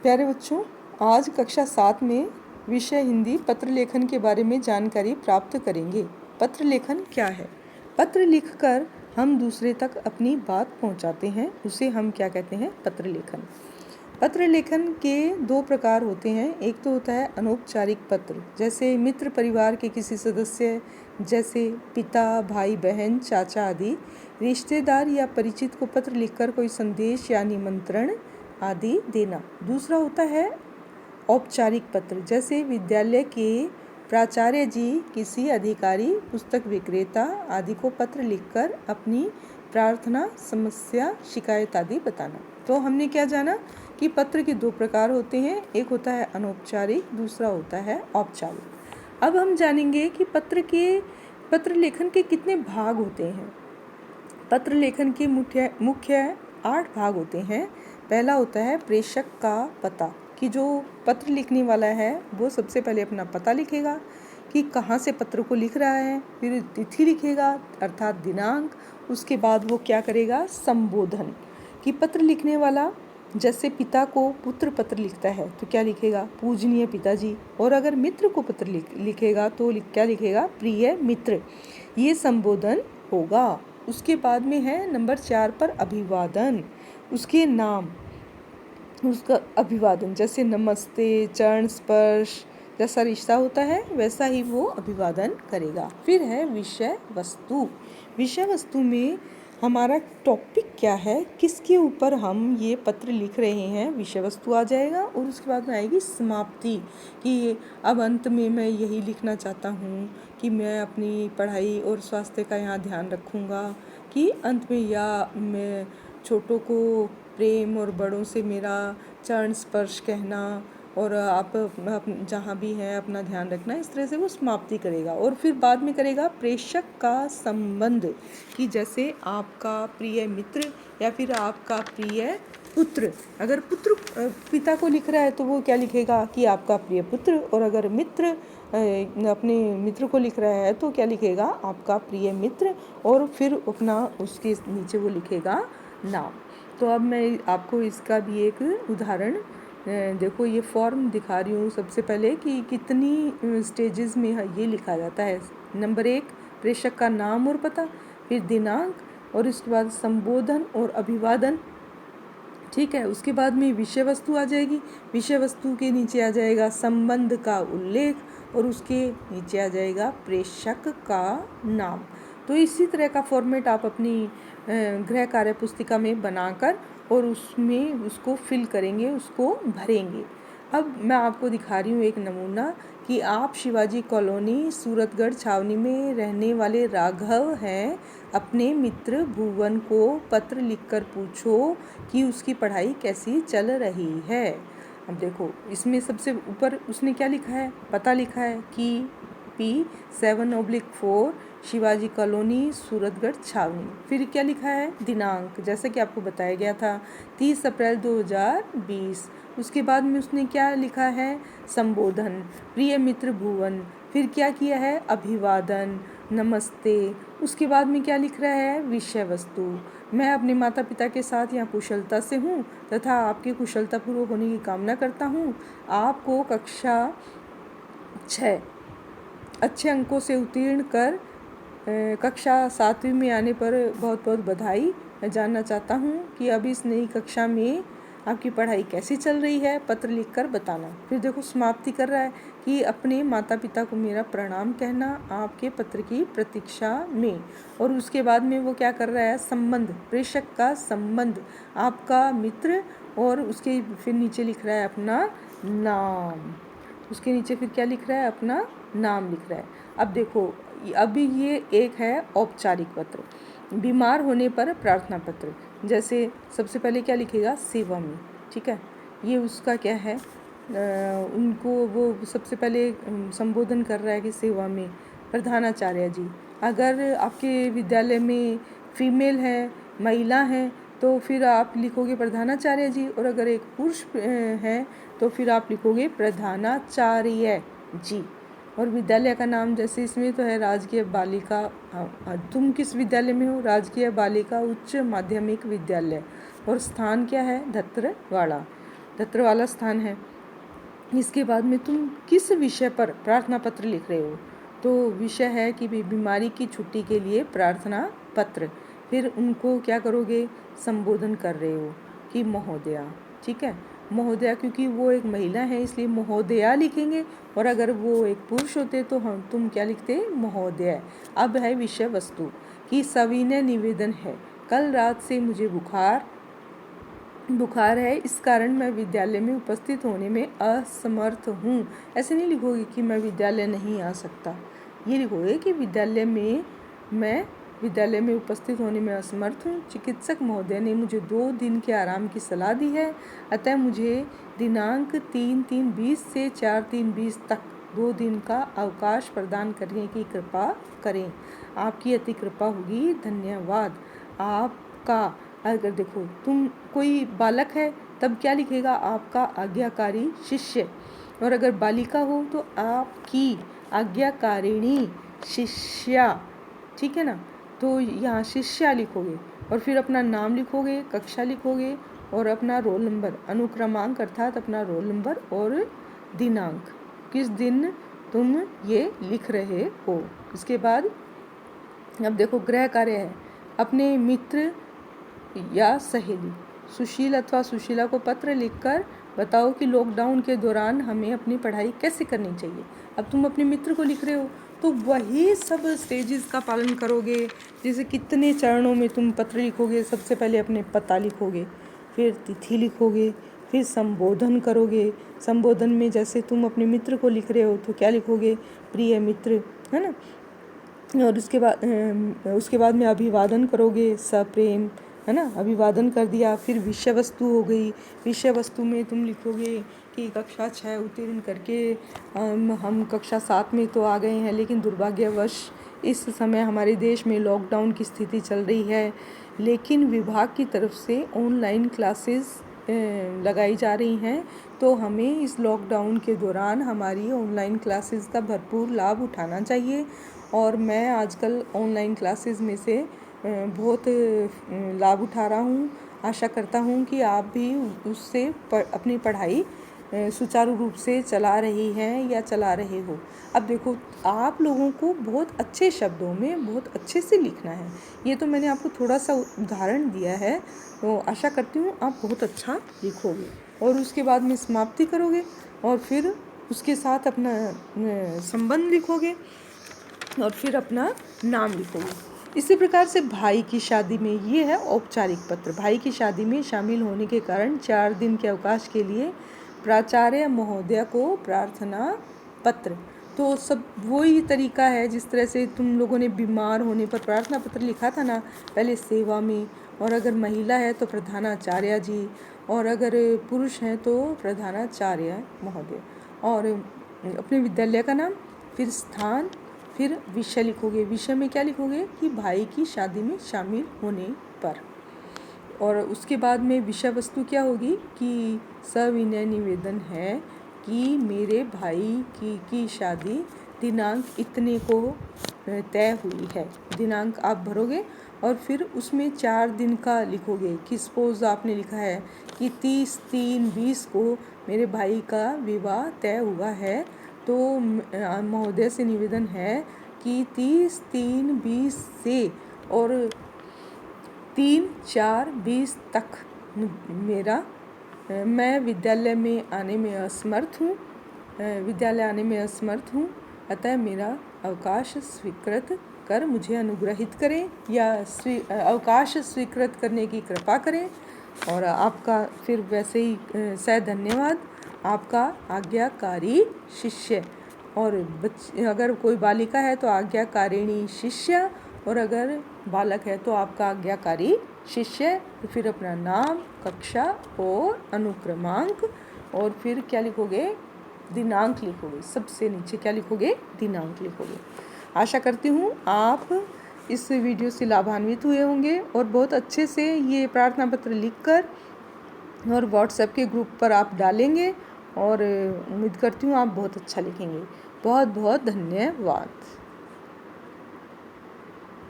प्यारे बच्चों, आज कक्षा 7 में विषय हिंदी पत्र लेखन के बारे में जानकारी प्राप्त करेंगे। पत्र लेखन क्या है? पत्र लिखकर हम दूसरे तक अपनी बात पहुंचाते हैं, उसे हम क्या कहते हैं? पत्र लेखन। पत्र लेखन के दो प्रकार होते हैं। एक तो होता है अनौपचारिक पत्र, जैसे मित्र परिवार के किसी सदस्य जैसे पिता, भाई, बहन, चाचा आदि रिश्तेदार या परिचित को पत्र लिखकर कोई संदेश या निमंत्रण आदि देना। दूसरा होता है औपचारिक पत्र, जैसे विद्यालय के प्राचार्य जी किसी अधिकारी, पुस्तक विक्रेता आदि को पत्र लिखकर अपनी प्रार्थना, समस्या, शिकायत आदि बताना। तो हमने क्या जाना कि पत्र के दो प्रकार होते हैं, एक होता है अनौपचारिक, दूसरा होता है औपचारिक। अब हम जानेंगे कि पत्र लेखन के कितने भाग होते हैं। पत्र लेखन के मुख्य 8 भाग होते हैं। पहला होता है प्रेषक का पता, कि जो पत्र लिखने वाला है वो सबसे पहले अपना पता लिखेगा कि कहाँ से पत्र को लिख रहा है, फिर तिथि लिखेगा अर्थात दिनांक। उसके बाद वो क्या करेगा? संबोधन, कि पत्र लिखने वाला जैसे पिता को पुत्र पत्र लिखता है तो क्या लिखेगा? पूजनीय पिताजी। और अगर मित्र को पत्र लिखेगा तो क्या लिखेगा? प्रिय मित्र। ये संबोधन होगा। उसके बाद में है नंबर 4 पर अभिवादन। उसके नाम, उसका अभिवादन, जैसे नमस्ते, चरण स्पर्श, जैसा रिश्ता होता है वैसा ही वो अभिवादन करेगा। फिर है विषय वस्तु। विषय वस्तु में हमारा टॉपिक क्या है, किसके ऊपर हम ये पत्र लिख रहे हैं, विषय वस्तु आ जाएगा। और उसके बाद में आएगी समाप्ति, कि अब अंत में मैं यही लिखना चाहता हूँ कि मैं अपनी पढ़ाई और स्वास्थ्य का यहाँ ध्यान रखूँगा, कि अंत में या मैं छोटों को प्रेम और बड़ों से मेरा चरण स्पर्श कहना, और आप जहाँ भी हैं अपना ध्यान रखना। इस तरह से वो समाप्ति करेगा। और फिर बाद में करेगा प्रेषक का संबंध, कि जैसे आपका प्रिय मित्र या फिर आपका प्रिय पुत्र। अगर पुत्र पिता को लिख रहा है तो वो क्या लिखेगा? कि आपका प्रिय पुत्र। और अगर मित्र अपने मित्र को लिख रहा है तो क्या लिखेगा? आपका प्रिय मित्र। और फिर अपना उसके नीचे वो लिखेगा नाम। तो अब मैं आपको इसका भी एक उदाहरण, देखो ये फॉर्म दिखा रही हूँ सबसे पहले कि कितनी स्टेजेस में ये लिखा जाता है। नंबर 1 प्रेषक का नाम और पता, फिर दिनांक, और इसके बाद संबोधन और अभिवादन। ठीक है, उसके बाद में विषय वस्तु आ जाएगी। विषय वस्तु के नीचे आ जाएगा संबंध का उल्लेख, और उसके नीचे आ जाएगा प्रेषक का नाम। तो इसी तरह का फॉर्मेट आप अपनी गृह कार्य पुस्तिका में बनाकर और उसमें उसको फिल करेंगे, उसको भरेंगे। अब मैं आपको दिखा रही हूँ एक नमूना, कि आप शिवाजी कॉलोनी सूरतगढ़ छावनी में रहने वाले राघव हैं। अपने मित्र भुवन को पत्र लिखकर पूछो कि उसकी पढ़ाई कैसी चल रही है। अब देखो इसमें सबसे ऊपर उसने क्या लिखा है? पता लिखा है कि P7/4 शिवाजी कॉलोनी सूरतगढ़ छावनी। फिर क्या लिखा है? दिनांक, जैसे कि आपको बताया गया था 30 अप्रैल 2020। उसके बाद में उसने क्या लिखा है? संबोधन, प्रिय मित्र भुवन। फिर क्या किया है? अभिवादन, नमस्ते। उसके बाद में क्या लिख रहा है? विषय वस्तु, मैं अपने माता पिता के साथ यहाँ कुशलता से हूँ तथा आपकी कुशलतापूर्वक होने की कामना करता हूँ। आपको कक्षा 6 अच्छे अंकों से उत्तीर्ण कर कक्षा 7वीं में आने पर बहुत बहुत बधाई। मैं जानना चाहता हूँ कि अब इस नई कक्षा में आपकी पढ़ाई कैसी चल रही है, पत्र लिखकर बताना। फिर देखो समाप्ति कर रहा है कि अपने माता पिता को मेरा प्रणाम कहना आपके पत्र की प्रतीक्षा में। और उसके बाद में वो क्या कर रहा है? संबंध, प्रेषक का संबंध, आपका मित्र। और उसके फिर नीचे लिख रहा है अपना नाम। उसके नीचे फिर क्या लिख रहा है? अपना नाम लिख रहा है। अब देखो अभी ये एक है औपचारिक पत्र। बीमार होने पर प्रार्थना पत्र, जैसे सबसे पहले क्या लिखेगा? सेवा में। ठीक है, ये उसका क्या है? उनको वो सबसे पहले संबोधन कर रहा है कि सेवा में प्रधानाचार्य जी। अगर आपके विद्यालय में फीमेल है, महिला है, तो फिर आप लिखोगे प्रधानाचार्य जी। और अगर एक पुरुष है तो फिर आप लिखोगे प्रधानाचार्य जी। और विद्यालय का नाम जैसे इसमें तो है राजकीय बालिका, तुम किस विद्यालय में हो? राजकीय बालिका उच्च माध्यमिक विद्यालय। और स्थान क्या है? धत्रवाड़ा। धत्र वाला स्थान है। इसके बाद में तुम किस विषय पर प्रार्थना पत्र लिख रहे हो, तो विषय है कि बीमारी की छुट्टी के लिए प्रार्थना पत्र। फिर उनको क्या करोगे, संबोधन कर रहे हो कि महोदया, ठीक है, महोदया, क्योंकि वो एक महिला है इसलिए महोदया लिखेंगे, और अगर वो एक पुरुष होते तो हम तुम क्या लिखते, महोदय। अब है विषय वस्तु कि सविनय निवेदन है, कल रात से मुझे बुखार है, इस कारण मैं विद्यालय में उपस्थित होने में असमर्थ हूँ। ऐसे नहीं लिखोगे कि मैं विद्यालय नहीं आ सकता, ये लिखोगे कि मैं विद्यालय में उपस्थित होने में असमर्थ हूँ। चिकित्सक महोदय ने मुझे 2 दिन के आराम की सलाह दी है, अतः मुझे दिनांक 3/3/20 से 4/3/20 तक 2 दिन का अवकाश प्रदान करने की कृपा करें। आपकी अति कृपा होगी, धन्यवाद। आपका, अगर देखो तुम कोई बालक है तब क्या लिखेगा, आपका आज्ञाकारी शिष्य, और अगर बालिका हो तो आपकी आज्ञाकारिणी शिष्या, ठीक है ना। तो यहाँ शिष्या लिखोगे और फिर अपना नाम लिखोगे, कक्षा लिखोगे और अपना रोल नंबर, अनुक्रमांक अर्थात अपना रोल नंबर और दिनांक, किस दिन तुम ये लिख रहे हो। इसके बाद अब देखो गृह कार्य है, अपने मित्र या सहेली सुशील अथवा सुशीला को पत्र लिखकर बताओ कि लॉकडाउन के दौरान हमें अपनी पढ़ाई कैसे करनी चाहिए। अब तुम अपने मित्र को लिख रहे हो तो वही सब स्टेजेस का पालन करोगे। जैसे कितने चरणों में तुम पत्र लिखोगे, सबसे पहले अपने पता लिखोगे, फिर तिथि लिखोगे, फिर संबोधन करोगे। संबोधन में जैसे तुम अपने मित्र को लिख रहे हो तो क्या लिखोगे, प्रिय मित्र, है ना। और उसके बाद में अभिवादन करोगे, सप्रेम, है ना, अभिवादन कर दिया। फिर विषय वस्तु हो गई, विषय वस्तु में तुम लिखोगे कि कक्षा 6 उत्तीर्ण करके हम कक्षा 7 में तो आ गए हैं, लेकिन दुर्भाग्यवश इस समय हमारे देश में लॉकडाउन की स्थिति चल रही है, लेकिन विभाग की तरफ से ऑनलाइन क्लासेस लगाई जा रही हैं, तो हमें इस लॉकडाउन के दौरान हमारी ऑनलाइन क्लासेस का भरपूर लाभ उठाना चाहिए। और मैं आजकल ऑनलाइन क्लासेस में से बहुत लाभ उठा रहा हूँ। आशा करता हूँ कि आप भी उससे अपनी पढ़ाई सुचारू रूप से चला रही हैं या चला रहे हो। अब देखो, आप लोगों को बहुत अच्छे शब्दों में बहुत अच्छे से लिखना है। ये तो मैंने आपको थोड़ा सा उदाहरण दिया है, तो आशा करती हूँ आप बहुत अच्छा लिखोगे। और उसके बाद में समाप्ति करोगे और फिर उसके साथ अपना संबंध लिखोगे और फिर अपना नाम लिखोगे। इसी प्रकार से भाई की शादी में, ये है औपचारिक पत्र, भाई की शादी में शामिल होने के कारण 4 दिन के अवकाश के लिए प्राचार्य महोदया को प्रार्थना पत्र। तो सब वही तरीका है जिस तरह से तुम लोगों ने बीमार होने पर प्रार्थना पत्र लिखा था ना, पहले सेवा में, और अगर महिला है तो प्रधानाचार्य जी, और अगर पुरुष हैं तो प्रधानाचार्य महोदय, और अपने विद्यालय का नाम, फिर स्थान, फिर विषय लिखोगे। विषय में क्या लिखोगे कि भाई की शादी में शामिल होने पर, और उसके बाद में विषय वस्तु क्या होगी कि सविनय निवेदन है कि मेरे भाई की शादी दिनांक इतने को तय हुई है। दिनांक आप भरोगे और फिर उसमें 4 दिन का लिखोगे कि सपोज आपने लिखा है कि 30/3/20 को मेरे भाई का विवाह तय हुआ है, तो महोदय से निवेदन है कि 30/3/20 से और 3/4/20 तक मैं विद्यालय आने में असमर्थ हूँ, अतः मेरा अवकाश स्वीकृत कर मुझे अनुग्रहित करें या अवकाश स्वीकृत करने की कृपा करें। और आपका फिर वैसे ही धन्यवाद, आपका आज्ञाकारी शिष्य। और अगर कोई बालिका है तो आज्ञाकारिणी शिष्य, और अगर बालक है तो आपका आज्ञाकारी शिष्य। तो फिर अपना नाम, कक्षा और अनुक्रमांक, और फिर क्या लिखोगे, दिनांक लिखोगे। सबसे नीचे क्या लिखोगे, दिनांक लिखोगे। आशा करती हूँ आप इस वीडियो से लाभान्वित हुए होंगे और बहुत अच्छे से ये प्रार्थना पत्र लिखकर और व्हाट्सएप के ग्रुप पर आप डालेंगे, और उम्मीद करती हूँ आप बहुत अच्छा लिखेंगे। बहुत बहुत धन्यवाद।